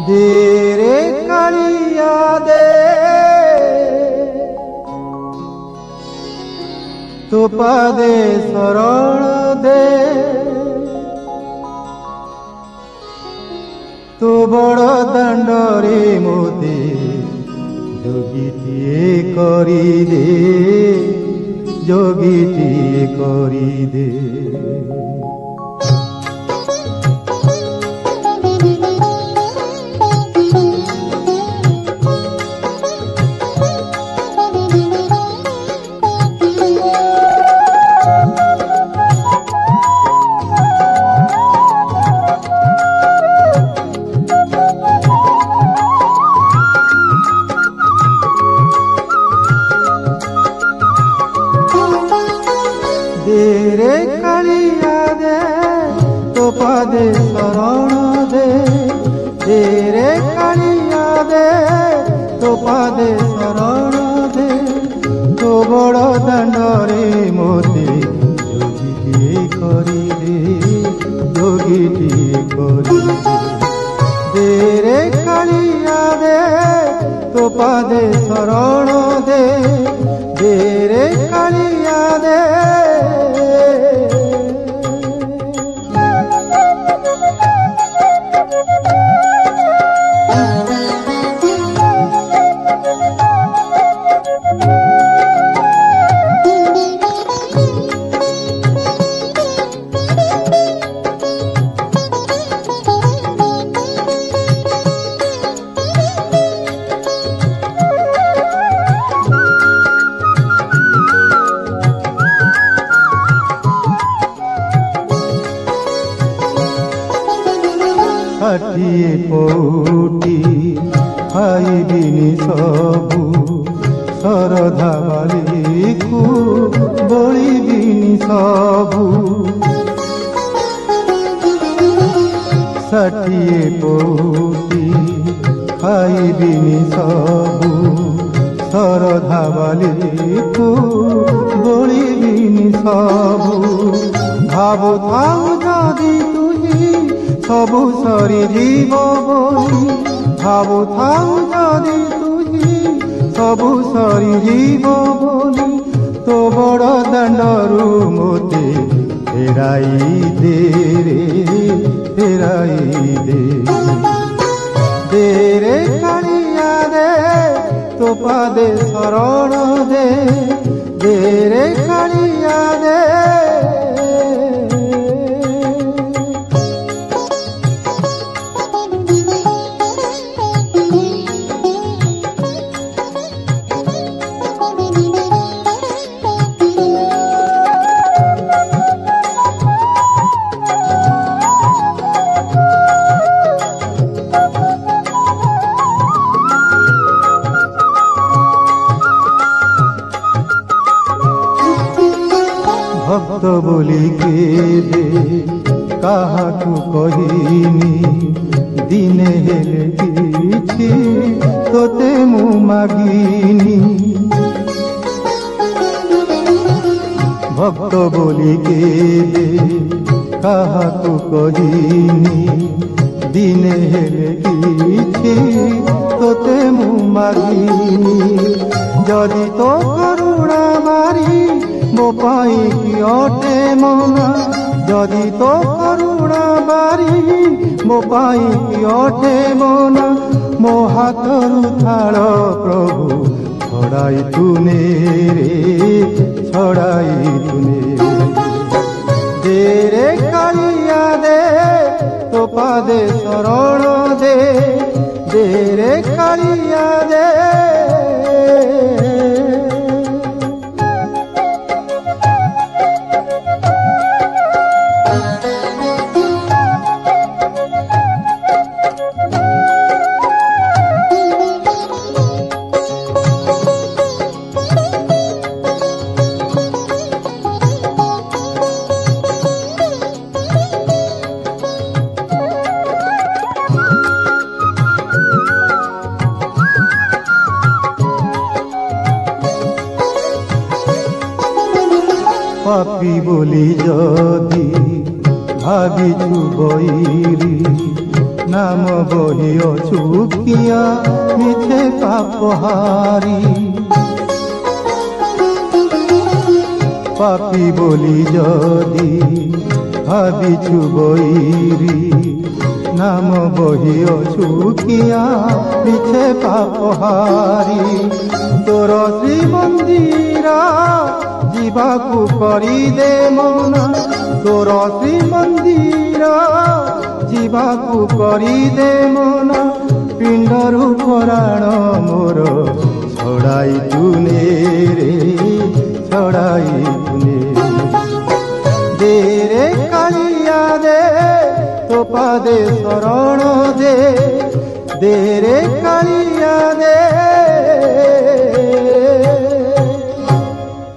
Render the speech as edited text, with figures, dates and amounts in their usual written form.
दे रे कालिया दे तो पादे शरण दे तो बड़ दांडरे मोते जोगीटिए करी दे जोगीटिए करी दे। दे रे कालिया दे तो पादे शरण दे रे कालिया दे तो पादे शरण दे तो बड़ दांडरे मोते जोगीटिए करी दे जोगीटिए करी दे रे कालिया दे तो पादे शरण दे रे कालिया दे। षाठिए पौटी खाइबिनी सबु शरधा बाली को बलिबिनी सबु षाठिए पौटी खाइबिनी सबु शरधा बाली को बलिबिनी सबु भावु थाउ जदि तुझी सबु सरी जीव बोली भावु थाउ जदि तुझी सबु सरी जीव बोली तो बड़ दांडरू मोते फेराई दे रे फेराई दे रे कालिया दे तो पादे शरण दे रे कालिया दे। भक्त बोली के दे काहाकु कहिनी दिने हेले किछि तोते मु मागिनी भक्त बोली के दे काहाकु कहिनी दिने हेले किछि तोते मु मागिनी जदि तो करुणा मारी मो पाई कि अटे मना जदि तो करुणा बारी मो पाई कि अटे मना मो हाथरु थाल प्रभु छड़ाई तुने रे छड़ाई तुने दे रे कालिया दे तो पादे शरण दे रे कालिया दे। पापी बोली जदि भाविछु बईरी नाम बही अचुकिया मिथे पापहारी पापी बोली जदि भाविछु बैरी नाम बही अचुकिया मिथे पापहारी तोर श्री मंदिर जीवाकू करी दे मना तोर श्री मंदिर जीवाकू करी दे मना पिंडरू पराण मोर छड़ाई तुने रे छड़ाई तुने दे रे कालिया दे तो पादे शरण दे रे कालिया दे